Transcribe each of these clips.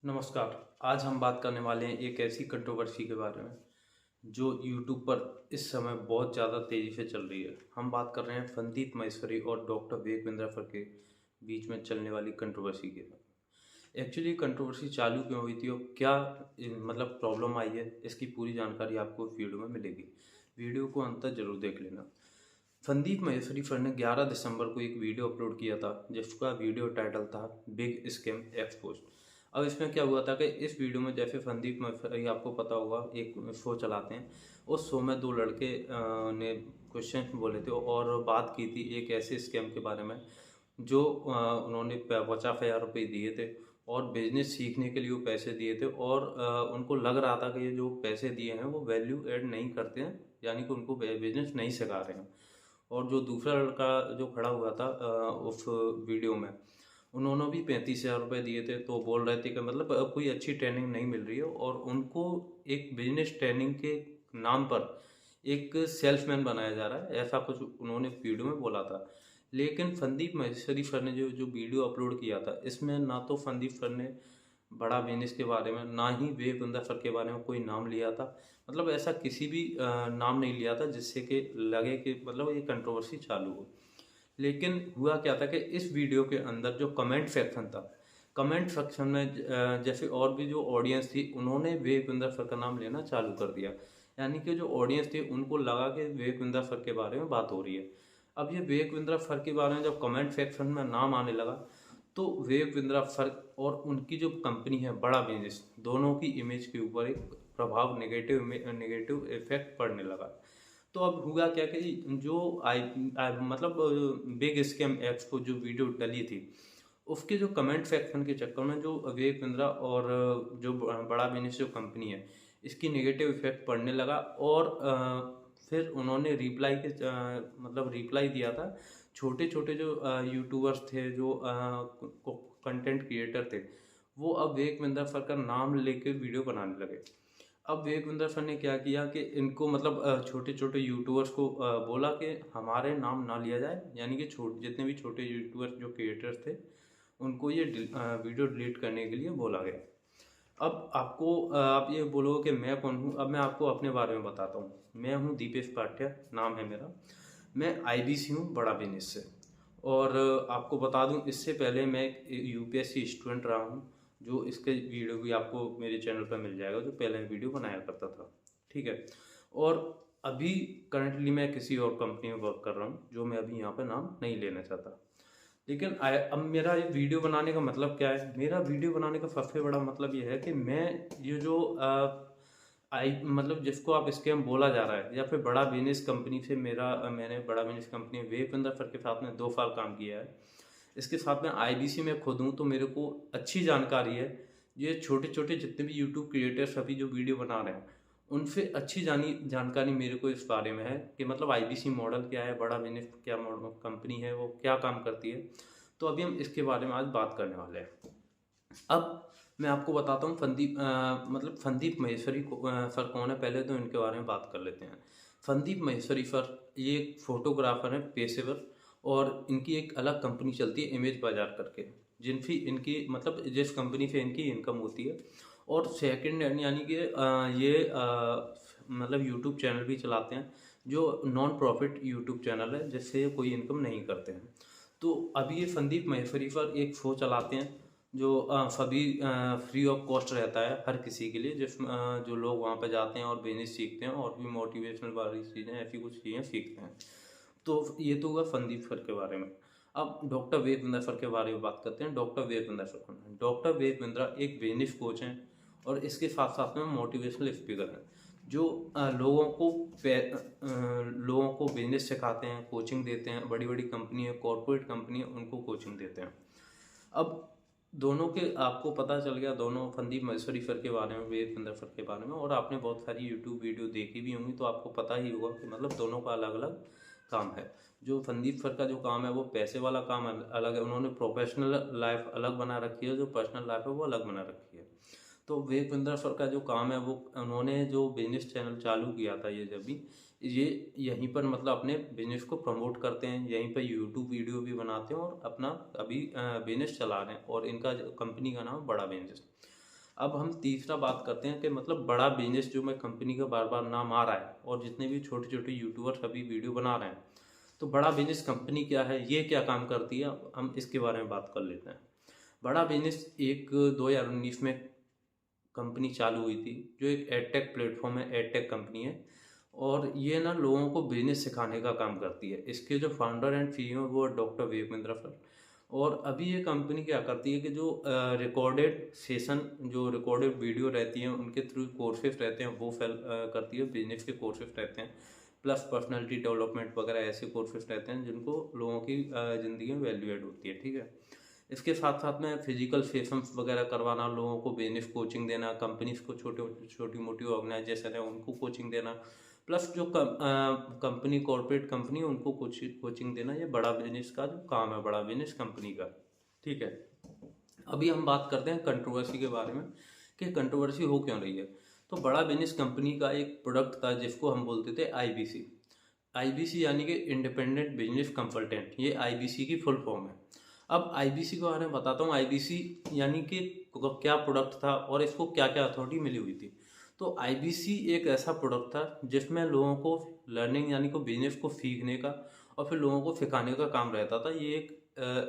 नमस्कार। आज हम बात करने वाले हैं एक ऐसी कंट्रोवर्सी के बारे में जो यूट्यूब पर इस समय बहुत ज़्यादा तेज़ी से चल रही है। हम बात कर रहे हैं फंदीप माहेश्वरी और डॉक्टर विवेक बिंद्राकर के बीच में चलने वाली कंट्रोवर्सी के बारे में। एक्चुअली कंट्रोवर्सी चालू क्यों हुई थी और क्या मतलब प्रॉब्लम आई है, इसकी पूरी जानकारी आपको इस वीडियो में मिलेगी। वीडियो को अंत तक जरूर देख लेना। फंदीप माहेश्वरी सर ने 11 दिसंबर को एक वीडियो अपलोड किया था जिसका वीडियो टाइटल था बिग स्कैम एक्सपोज। अब इसमें क्या हुआ था कि इस वीडियो में जैसे फंदीप माहेश्वरी आपको पता होगा एक शो चलाते हैं। उस शो में दो लड़के ने क्वेश्चन बोले थे और बात की थी एक ऐसे स्कैम के बारे में जो उन्होंने 50,000 रुपये दिए थे और बिजनेस सीखने के लिए वो पैसे दिए थे और उनको लग रहा था कि ये जो पैसे दिए हैं वो वैल्यू ऐड नहीं करते हैं, यानी कि उनको बिजनेस नहीं सिखा रहे हैं। और जो दूसरा लड़का जो खड़ा हुआ था उस वीडियो में, उन्होंने भी 35,000 रुपये दिए थे। तो बोल रहे थे कि मतलब कोई अच्छी ट्रेनिंग नहीं मिल रही है और उनको एक बिजनेस ट्रेनिंग के नाम पर एक सेल्समैन बनाया जा रहा है, ऐसा कुछ उन्होंने वीडियो में बोला था। लेकिन फंदीप माहेश्वरी सर ने जो जो वीडियो अपलोड किया था, इसमें ना तो फंदीप सर ने बड़ा बिजनेस के बारे में, ना ही विवेक बिंद्रा सर के बारे में कोई नाम लिया था। मतलब ऐसा किसी भी नाम नहीं लिया था जिससे कि लगे कि मतलब ये कंट्रोवर्सी चालू हो। लेकिन हुआ क्या था कि इस वीडियो के अंदर जो कमेंट सेक्शन था, कमेंट सेक्शन में जैसे और भी जो ऑडियंस थी उन्होंने विवेक बिंद्रा सर का नाम लेना चालू कर दिया। यानी कि जो ऑडियंस थी उनको लगा कि विवेक बिंद्रा सर के बारे में बात हो रही है। अब ये विवेक बिंद्रा सर के बारे में जब कमेंट सेक्शन में नाम आने लगा तो विवेक बिंद्रा सर और उनकी जो कंपनी है बड़ा बिजनेस, दोनों की इमेज के ऊपर एक प्रभाव नेगेटिव इफेक्ट पड़ने लगा। तो अब हुआ क्या कि जो मतलब बिग स्कैम एक्सपो जो वीडियो डली थी, उसके जो कमेंट सेक्शन के चक्कर में जो विवेक बिंद्रा और जो बड़ा बिजनेस जो कंपनी है इसकी नेगेटिव इफेक्ट पड़ने लगा। और फिर उन्होंने मतलब रिप्लाई दिया था। छोटे छोटे जो यूट्यूबर्स थे, जो कंटेंट क्रिएटर थे, वो अब विवेक बिंद्रा सर का नाम लेके वीडियो बनाने लगे। अब विवेक बिंद्रा सर ने क्या किया कि इनको मतलब छोटे छोटे यूट्यूबर्स को बोला कि हमारे नाम ना लिया जाए, यानी कि जितने भी छोटे यूट्यूबर्स जो क्रिएटर्स थे उनको ये वीडियो डिलीट करने के लिए बोला गया। अब आपको आप ये बोलोगे कि मैं कौन हूँ। अब मैं आपको अपने बारे में बताता हूँ। मैं हूँ दीपेश पाठ्या, नाम है मेरा। मैं आईबीसी हूँ बड़ा बिजनेस से। और आपको बता दूँ, इससे पहले मैं एक यूपीएससी स्टूडेंट रहा हूँ, जो इसके वीडियो भी आपको मेरे चैनल पर मिल जाएगा, जो पहले वीडियो बनाया करता था। ठीक है। और अभी करंटली मैं किसी और कंपनी में वर्क कर रहा हूँ, जो मैं अभी यहाँ पर नाम नहीं लेना चाहता। लेकिन अब मेरा ये वीडियो बनाने का मतलब क्या है? मेरा वीडियो बनाने का सबसे बड़ा मतलब ये है कि मैं ये जो आई मतलब जिसको आप स्कैम बोला जा रहा है, या फिर बड़ा बिजनेस कंपनी से मैंने बड़ा business company Vivek Bindra sir के साथ में 2 साल काम किया है। इसके साथ में आईबीसी में खुद हूँ, तो मेरे को अच्छी जानकारी है। ये छोटे छोटे जितने भी यूट्यूब क्रिएटर्स अभी जो वीडियो बना रहे हैं, उनसे अच्छी जानकारी मेरे को इस बारे में है कि मतलब आईबीसी मॉडल क्या है, बड़ा बिजनेस क्या मॉडल कंपनी है, वो क्या काम करती है। तो अभी हम इसके बारे में आज बात करने वाले हैं। अब मैं आपको बताता हूँ मतलब फंदीप माहेश्वरी सर कौन है। पहले तो इनके बारे में बात कर लेते हैं। फंदीप माहेश्वरी सर ये एक फोटोग्राफर हैं पेशेवर, और इनकी एक अलग कंपनी चलती है इमेज बाजार करके, जिनकी इनकी मतलब जिस कंपनी से इनकी इनकम होती है। और सेकंड यानी कि ये मतलब यूट्यूब चैनल भी चलाते हैं, जो नॉन प्रॉफिट यूट्यूब चैनल है, जिससे कोई इनकम नहीं करते हैं। तो अभी ये फंदीप माहेश्वरी सर एक शो चलाते हैं जो सभी फ्री ऑफ कॉस्ट रहता है हर किसी के लिए, जिसमें जो लोग वहाँ पर जाते हैं और बिजनेस सीखते हैं और भी मोटिवेशनल वाली चीज़ें, ऐसी कुछ चीज़ें सीखते हैं। तो ये तो हुआ फंदीप सर के बारे में। अब डॉक्टर विवेक बिंद्रा सर के बारे में बात करते हैं। डॉक्टर विवेक बिंद्रा सर कौन है? डॉक्टर विवेक बिंद्रा एक बिजनेस कोच हैं और इसके साथ साथ में मोटिवेशनल स्पीकर हैं, जो लोगों को बिजनेस सिखाते हैं, कोचिंग देते हैं। बड़ी बड़ी कंपनी है, कॉर्पोरेट कंपनी है, उनको कोचिंग देते हैं। अब दोनों के आपको पता चल गया, दोनों फंदीप माहेश्वरी सर के बारे में, विवेक बिंद्रा सर के बारे में, और आपने बहुत सारी यूट्यूब वीडियो देखी भी होंगी, तो आपको पता ही होगा कि मतलब दोनों का अलग अलग काम है। जो फंदीप सर का जो काम है वो पैसे वाला काम अलग है, उन्होंने प्रोफेशनल लाइफ अलग बना रखी है, जो पर्सनल लाइफ है वो अलग बना रखी है। तो विवेक बिंद्रा सर का जो काम है वो, उन्होंने जो बिजनेस चैनल चालू किया था, ये जब भी ये यहीं पर मतलब अपने बिजनेस को प्रमोट करते हैं, यहीं पर यूट्यूब वीडियो भी बनाते हैं और अपना अभी बिजनेस चला रहे हैं, और इनका कंपनी का नाम बड़ा बिजनेस। अब हम तीसरा बात करते हैं कि मतलब बड़ा बिजनेस, जो मैं कंपनी का बार बार नाम आ रहा है और जितने भी छोटे छोटे यूट्यूबर्स अभी वीडियो बना रहे हैं, तो बड़ा बिजनेस कंपनी क्या है, ये क्या काम करती है, हम इसके बारे में बात कर लेते हैं। बड़ा बिजनेस एक 2019 में कंपनी चालू हुई थी, जो एक एडटेक प्लेटफॉर्म है, एडटेक कंपनी है। और ये ना लोगों को बिजनेस सिखाने का काम करती है। इसके जो फाउंडर एंड सीईओ वो डॉक्टर विवेक बिंद्रा सर। और अभी ये कंपनी क्या करती है कि जो रिकॉर्डेड सेशन, जो रिकॉर्डेड वीडियो रहती हैं, उनके थ्रू कोर्सेज रहते हैं, वो करती है। बिजनेस के कोर्सेज रहते हैं, प्लस पर्सनालिटी डेवलपमेंट वगैरह ऐसे कोर्सेज रहते हैं जिनको लोगों की ज़िंदगी में वैल्यू एड होती है, ठीक है। इसके साथ साथ में फिजिकल सेशंस वगैरह करवाना, लोगों को बिजनेस कोचिंग देना, कंपनीज को छोटी मोटी ऑर्गेनाइजेशन है उनको कोचिंग देना, प्लस जो कंपनी कॉर्पोरेट कंपनी है उनको कोचिंग देना, ये बड़ा बिजनेस का जो काम है, बड़ा बिजनेस कंपनी का, ठीक है। अभी हम बात करते हैं कंट्रोवर्सी के बारे में कि कंट्रोवर्सी हो क्यों रही है। तो बड़ा बिजनेस कंपनी का एक प्रोडक्ट था जिसको हम बोलते थे आईबीसी। आईबीसी यानी कि इंडिपेंडेंट बिजनेस कंसल्टेंट, ये आईबीसी की फुल फॉर्म है। अब आईबीसी के बारे में बताता हूँ। आईबीसी यानी कि क्या प्रोडक्ट था और इसको क्या क्या अथॉरिटी मिली हुई थी। तो आईबीसी एक ऐसा प्रोडक्ट था जिसमें लोगों को लर्निंग यानी को बिजनेस को सीखने का और फिर लोगों को सिखाने का काम रहता था। ये एक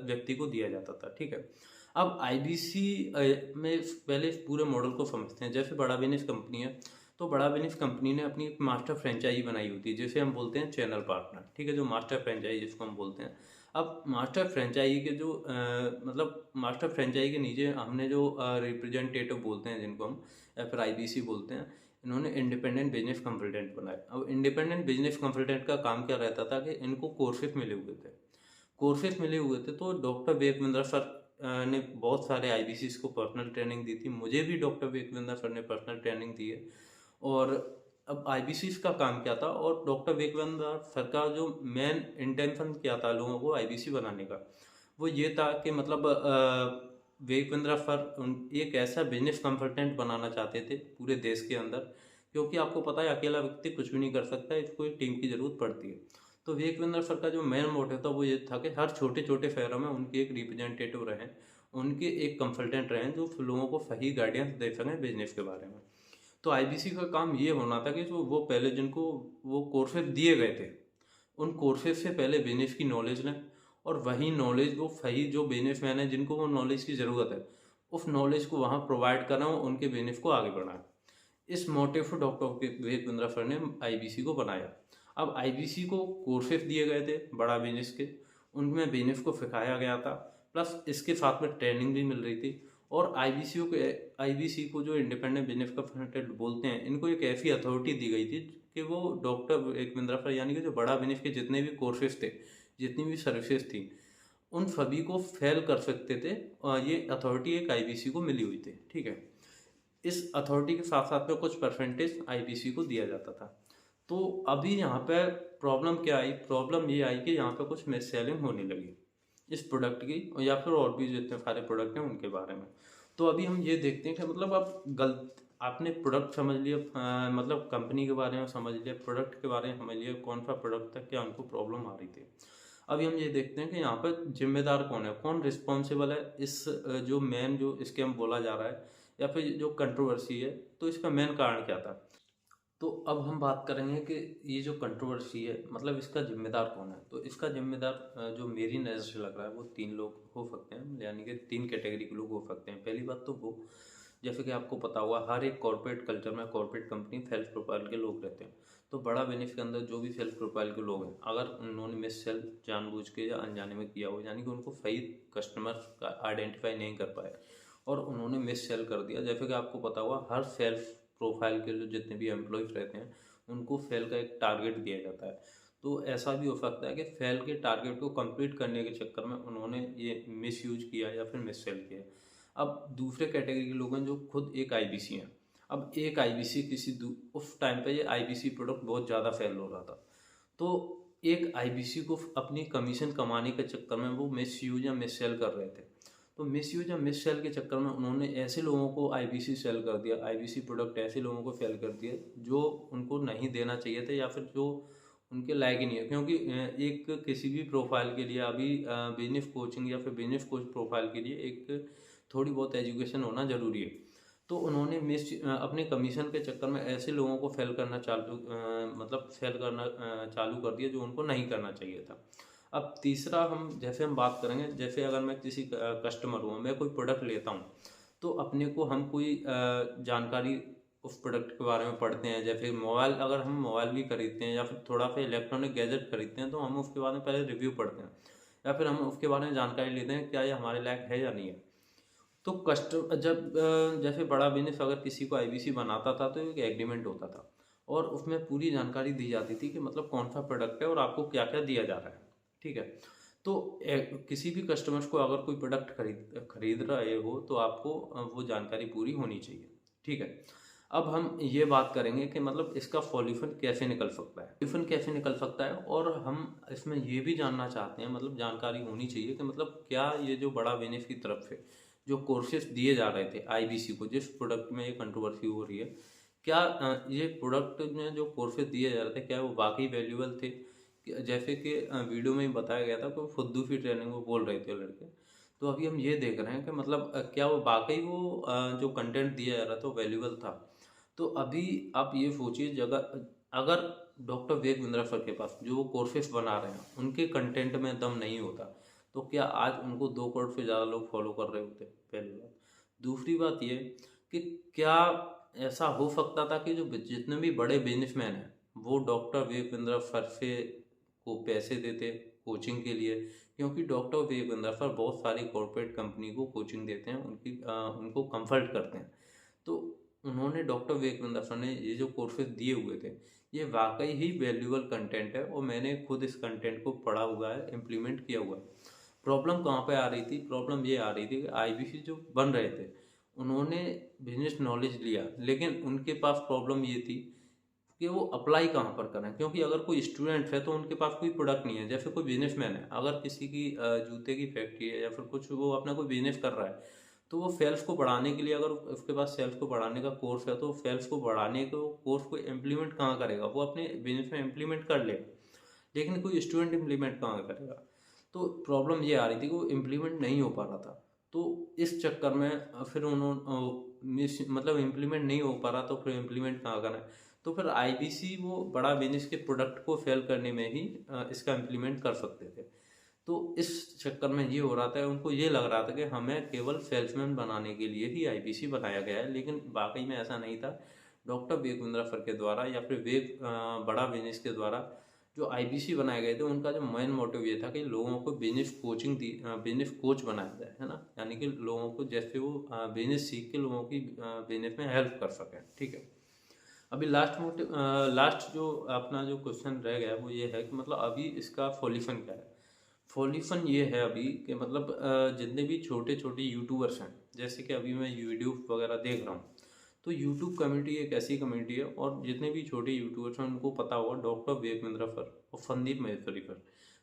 व्यक्ति को दिया जाता था, ठीक है। अब आईबीसी में पहले इस पूरे मॉडल को समझते हैं। जैसे बड़ा बिजनेस कंपनी है, तो बड़ा बिजनेस कंपनी ने अपनी एक मास्टर फ्रेंचाइजी बनाई होती है, जिसे हम बोलते हैं चैनल पार्टनर, ठीक है, जो मास्टर फ्रेंचाइजी जिसको हम बोलते हैं। अब मास्टर फ्रेंचाइजी के जो मतलब मास्टर फ्रेंचाइजी के नीचे हमने जो रिप्रेजेंटेटिव बोलते हैं जिनको हम, या फिर आईबीसी बोलते हैं, इन्होंने इंडिपेंडेंट बिजनेस कंसल्टेंट बनाए। अब इंडिपेंडेंट बिजनेस कंसल्टेंट का काम क्या रहता था कि इनको कोर्सेज मिले हुए थे। तो डॉक्टर विवेक बिंद्रा सर ने बहुत सारे आईबीसी को पर्सनल ट्रेनिंग दी थी। मुझे भी डॉक्टर विवेक बिंद्रा सर ने पर्सनल ट्रेनिंग दी है। और अब आईबीसी का काम क्या था और डॉक्टर विवेक बिंद्रा सर का जो मेन इंटेंशन क्या था लोगों को आईबीसी बनाने का, वो ये था कि मतलब विवेक बिंद्रा सर एक ऐसा बिजनेस कंसल्टेंट बनाना चाहते थे पूरे देश के अंदर, क्योंकि आपको पता है अकेला व्यक्ति कुछ भी नहीं कर सकता, इसको एक टीम की ज़रूरत पड़ती है। तो विवेक बिंद्रा सर का जो मेन मोटिव था वो ये था कि हर छोटे छोटे शहरों में उनके एक रिप्रेजेंटेटिव रहें, उनके एक कंसल्टेंट रहें जो लोगों को सही गाइडेंस दे सकें बिजनेस के बारे में। तो आईबीसी का काम ये होना था कि जो वो पहले जिनको वो कोर्सेज दिए गए थे, उन कोर्सेज से पहले बिजनेस की नॉलेज लें, और वही नॉलेज वो सही जो बिजनेसमैन है जिनको वो नॉलेज की ज़रूरत है, उस नॉलेज को वहाँ प्रोवाइड कराएं और उनके बिजनेस को आगे बढ़ाएं। इस मोटिव से डॉक्टर विवेक बिंद्रा सर ने आईबीसी को बनाया। अब आईबीसी को कोर्सेज दिए गए थे बड़ा बिजनेस के, उनमें बिजनेस को सिखाया गया था, प्लस इसके साथ में ट्रेनिंग भी मिल रही थी। और आईबीसी को जो इंडिपेंडेंट बिजनेस कंसल्टेंट बोलते हैं, इनको एक ऐसी अथॉरिटी दी गई थी कि वो डॉक्टर विवेक बिंद्रा सर यानी कि जो बड़ा बिजनेस के जितने भी कोर्सेज थे, जितनी भी सर्विसेज थी, उन सभी को फेल कर सकते थे। और ये अथॉरिटी एक आईबीसी को मिली हुई थी, ठीक है। इस अथॉरिटी के साथ साथ में कुछ परसेंटेज आईबीसी को दिया जाता था। तो अभी यहाँ पे प्रॉब्लम क्या आई, प्रॉब्लम ये आई कि यहाँ पे कुछ मिस सेलिंग होने लगी इस प्रोडक्ट की, या फिर और भी जितने सारे प्रोडक्ट हैं उनके बारे में। तो अभी हम ये देखते हैं कि मतलब आपने प्रोडक्ट समझ लिया, मतलब कंपनी के बारे में समझ लिया, प्रोडक्ट के बारे में समझ लिया, कौन सा प्रोडक्ट था, क्या उनको प्रॉब्लम आ रही थी। अभी हम ये देखते हैं कि यहाँ पर जिम्मेदार कौन है, कौन रिस्पॉन्सिबल है इस जो मेन जो स्कैम बोला जा रहा है या फिर जो कंट्रोवर्सी है, तो इसका मेन कारण क्या था। तो अब हम बात करेंगे कि ये जो कंट्रोवर्सी है मतलब इसका जिम्मेदार कौन है। तो इसका जिम्मेदार जो मेरी नज़र से लग रहा है वो तीन लोग हो सकते हैं, यानी कि तीन कैटेगरी के लोग हो सकते हैं। पहली बात तो वो, जैसे कि आपको पता हुआ हर एक कॉर्पोरेट कल्चर में कॉर्पोरेट कंपनी सेल्फ प्रोफाइल के लोग रहते हैं। तो बड़ा बिजनेस के अंदर जो भी सेल्फ प्रोफाइल के लोग हैं, अगर उन्होंने मिस सेल जानबूझ के या अनजाने में किया हो, यानी कि उनको सही कस्टमर का आइडेंटिफाई नहीं कर पाए और उन्होंने मिस सेल कर दिया। जैसे कि आपको पता हुआ हर सेल्फ प्रोफाइल के जो जितने भी एम्प्लॉयज़ रहते हैं उनको फेल का एक टारगेट दिया जाता है। तो ऐसा भी हो सकता है कि फेल के टारगेट को कंप्लीट करने के चक्कर में उन्होंने ये मिस यूज किया या फिर मिस सेल किया। अब दूसरे कैटेगरी के लोग हैं जो खुद एक आईबीसी हैं। अब एक आईबीसी उस टाइम पे ये आईबीसी प्रोडक्ट बहुत ज़्यादा फेल हो रहा था, तो एक आईबीसी को अपनी कमीशन कमाने के चक्कर में वो मिस यूज या मिस सेल कर रहे थे। तो मिस यूज या मिस सेल के चक्कर में उन्होंने ऐसे लोगों को आईबीसी सेल कर दिया, आईबीसी प्रोडक्ट ऐसे लोगों को सेल कर दिया जो उनको नहीं देना चाहिए थे या फिर जो उनके लायक ही नहीं है। क्योंकि एक किसी भी प्रोफाइल के लिए अभी बिजनेस कोचिंग या फिर बिजनेस कोच प्रोफाइल के लिए एक थोड़ी बहुत एजुकेशन होना ज़रूरी है। तो उन्होंने अपने कमीशन के चक्कर में ऐसे लोगों को फेल करना चालू कर दिया जो उनको नहीं करना चाहिए था। अब तीसरा हम बात करेंगे, जैसे अगर मैं किसी कस्टमर हूँ, मैं कोई प्रोडक्ट लेता हूँ, तो अपने को हम कोई जानकारी उस प्रोडक्ट के बारे में पढ़ते हैं। जैसे अगर हम मोबाइल भी खरीदते हैं या फिर थोड़ा सा इलेक्ट्रॉनिक गैजेट खरीदते हैं, तो हम उसके बारे में पहले रिव्यू पढ़ते हैं या फिर हम उसके बारे में जानकारी लेते हैं क्या ये हमारे लायक है या नहीं है। तो जैसे बड़ा बिजनेस अगर किसी को आईबीसी बनाता था तो एक एग्रीमेंट होता था और उसमें पूरी जानकारी दी जाती थी कि मतलब कौन सा प्रोडक्ट है और आपको क्या क्या दिया जा रहा है, ठीक है। तो किसी भी कस्टमर्स को अगर कोई प्रोडक्ट खरीद रहे हो तो आपको वो जानकारी पूरी होनी चाहिए, ठीक है। अब हम ये बात करेंगे कि मतलब इसका सॉल्यूशन कैसे निकल सकता है और हम इसमें ये भी जानना चाहते हैं, मतलब जानकारी होनी चाहिए कि मतलब क्या ये जो बड़ा बिजनेस की तरफ से जो कोर्सेज दिए जा रहे थे आईबीसी को, जिस प्रोडक्ट में ये कंट्रोवर्सी हो रही है, क्या ये प्रोडक्ट में जो कोर्सेज दिए जा रहे थे क्या वो वाकई वैल्यूएबल थे? जैसे कि वीडियो में ही बताया गया था कि फुद्दू की ट्रेनिंग वो बोल रहे थे लड़के। तो अभी हम ये देख रहे हैं कि मतलब क्या वो वाकई जो कंटेंट दिया जा रहा था वो वैल्यूएबल था। तो अभी आप ये सोचिए, जगह अगर डॉक्टर वेद बिंद्रा सर के पास जो कोर्सेज बना रहे हैं उनके कंटेंट में दम नहीं होता, तो क्या आज उनको 2 करोड़ से ज़्यादा लोग फॉलो कर रहे होते? पहली बात। दूसरी बात ये कि क्या ऐसा हो सकता था कि जो जितने भी बड़े बिजनेसमैन हैं वो डॉक्टर वेद बिंद्रा सर से को पैसे देते कोचिंग के लिए? क्योंकि डॉक्टर वेद बिंद्रा सर बहुत सारी कॉरपोरेट कंपनी को कोचिंग देते हैं, उनको कंसल्ट करते हैं। तो उन्होंने डॉक्टर विवेकानंद सर ने ये जो कोर्सेज दिए हुए थे ये वाकई ही वैल्यूएबल कंटेंट है और मैंने खुद इस कंटेंट को पढ़ा हुआ है, इम्प्लीमेंट किया हुआ है। प्रॉब्लम कहाँ पे आ रही थी? प्रॉब्लम ये आ रही थी कि आईबीसी जो बन रहे थे उन्होंने बिजनेस नॉलेज लिया, लेकिन उनके पास प्रॉब्लम ये थी कि वो अप्लाई कहाँ पर करें। क्योंकि अगर कोई स्टूडेंट है तो उनके पास कोई प्रोडक्ट नहीं है। जैसे कोई बिजनेसमैन है, अगर किसी की जूते की फैक्ट्री है या फिर कुछ वो अपना कोई बिजनेस कर रहा है, तो वो सेल्स को बढ़ाने के लिए अगर उसके पास सेल्स को बढ़ाने का कोर्स है तो सेल्स को बढ़ाने को कोर्स को इम्प्लीमेंट कहाँ करेगा? वो अपने बिजनेस में इम्प्लीमेंट कर लेगा, लेकिन कोई स्टूडेंट इम्प्लीमेंट कहाँ करेगा? तो प्रॉब्लम ये आ रही थी कि वो इम्प्लीमेंट नहीं हो पा रहा था। तो इस चक्कर में फिर उन्होंने मतलब इम्प्लीमेंट नहीं हो पा रहा, तो फिर इम्प्लीमेंट कहाँ करें? तो फिर आईबीसी वो बड़ा बिजनेस के प्रोडक्ट को सेल करने में ही इसका इम्प्लीमेंट कर सकते थे। तो इस चक्कर में ये हो रहा था, उनको ये लग रहा था कि हमें केवल सेल्समैन बनाने के लिए ही आईबीसी बनाया गया है, लेकिन वाकई में ऐसा नहीं था। डॉक्टर वेद बिंद्रा सर के द्वारा या फिर बड़ा बिजनेस के द्वारा जो आईबीसी बनाए गए थे, उनका जो मेन मोटिव ये था कि लोगों को बिजनेस कोच बनाया जाए, है ना। यानी कि लोगों को जैसे वो बिजनेस सीख के लोगों की बिजनेस में हेल्प कर सकें, ठीक है। अभी लास्ट जो अपना जो क्वेश्चन रह गया वो ये है कि मतलब अभी इसका सॉल्यूशन क्या है? सॉल्यूशन ये है अभी कि मतलब जितने भी छोटे छोटे यूट्यूबर्स हैं, जैसे कि अभी मैं यूट्यूब वगैरह देख रहा हूँ, तो यूट्यूब कम्युनिटी एक ऐसी कम्युनिटी है और जितने भी छोटे यूट्यूबर्स हैं उनको पता होगा डॉक्टर विवेक बिंद्रा सर और संदीप महेश्वरी सर,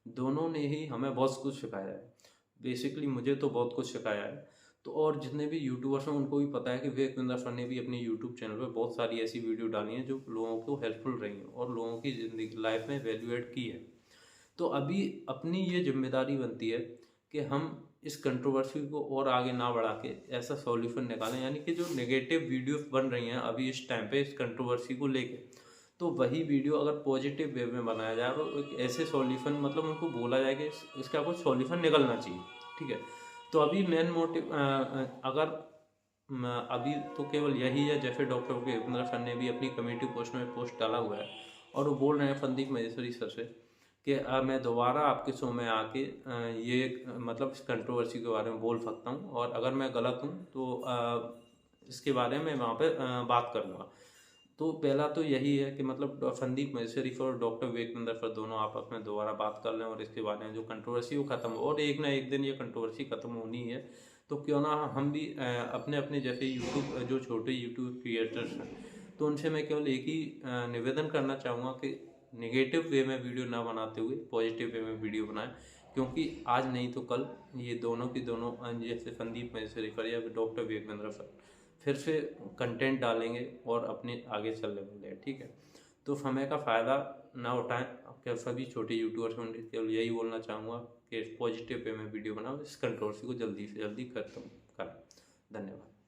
दोनों ने ही हमें बहुत कुछ सिखाया है। बेसिकली मुझे तो बहुत कुछ सिखाया है। तो और जितने भी यूट्यूबर्स हैं उनको भी पता है कि विवेक बिंद्रा सर ने भी अपने यूट्यूब चैनल पर बहुत सारी ऐसी वीडियो डाली हैं जो लोगों को हेल्पफुल रही हैं और लोगों की ज़िंदगी लाइफ में वैल्यू एड की है। तो अभी अपनी ये जिम्मेदारी बनती है कि हम इस कंट्रोवर्सी को और आगे ना बढ़ा के ऐसा सॉल्यूशन निकालें, यानी कि जो नेगेटिव वीडियोस बन रही हैं अभी इस टाइम पे इस कंट्रोवर्सी को लेके, तो वही वीडियो अगर पॉजिटिव वे में बनाया जाए और एक ऐसे सॉल्यूशन मतलब उनको बोला जाए कि इसका कुछ सॉल्यूशन निकलना चाहिए, ठीक है। तो अभी मेन मोटिव अगर अभी तो केवल यही है, जैसे डॉक्टर विपिंदर सर ने भी अपनी कम्युनिटी पोस्ट में पोस्ट डाला हुआ है और वो बोल रहे हैं संदीप महेश्वरी सर से कि मैं दोबारा आपके शो में आके ये मतलब इस कंट्रोवर्सी के बारे में बोल सकता हूँ और अगर मैं गलत हूँ तो इसके बारे में वहाँ पे बात करूँगा। तो पहला तो यही है कि मतलब संदीप महेश्वरी सर और डॉक्टर विवेकानंद सर दोनों आपस में दोबारा बात कर लें और इसके बारे में जो कंट्रोवर्सी वो खत्म हो, और एक ना एक दिन ये कंट्रोवर्सी खत्म होनी है। तो क्यों ना हम भी अपने अपने जैसे यूट्यूब जो छोटे यूट्यूब क्रिएटर्स हैं, तो उनसे मैं केवल एक ही निवेदन करना चाहूँगा कि नेगेटिव वे में वीडियो ना बनाते हुए पॉजिटिव वे में वीडियो बनाएं, क्योंकि आज नहीं तो कल ये दोनों की दोनों जैसे संदीप महेश्वरी सर या डॉक्टर विवेकानंद सर फिर से कंटेंट डालेंगे और अपने आगे चलने वाले हैं, ठीक है। तो समय का फ़ायदा ना उठाएं। क्या सभी छोटे यूट्यूबर्स में केवल यही बोलना चाहूँगा कि पॉजिटिव वे में वीडियो बनाओ, इस कंट्रोवर्सी को जल्दी से जल्दी खत्म करें। धन्यवाद।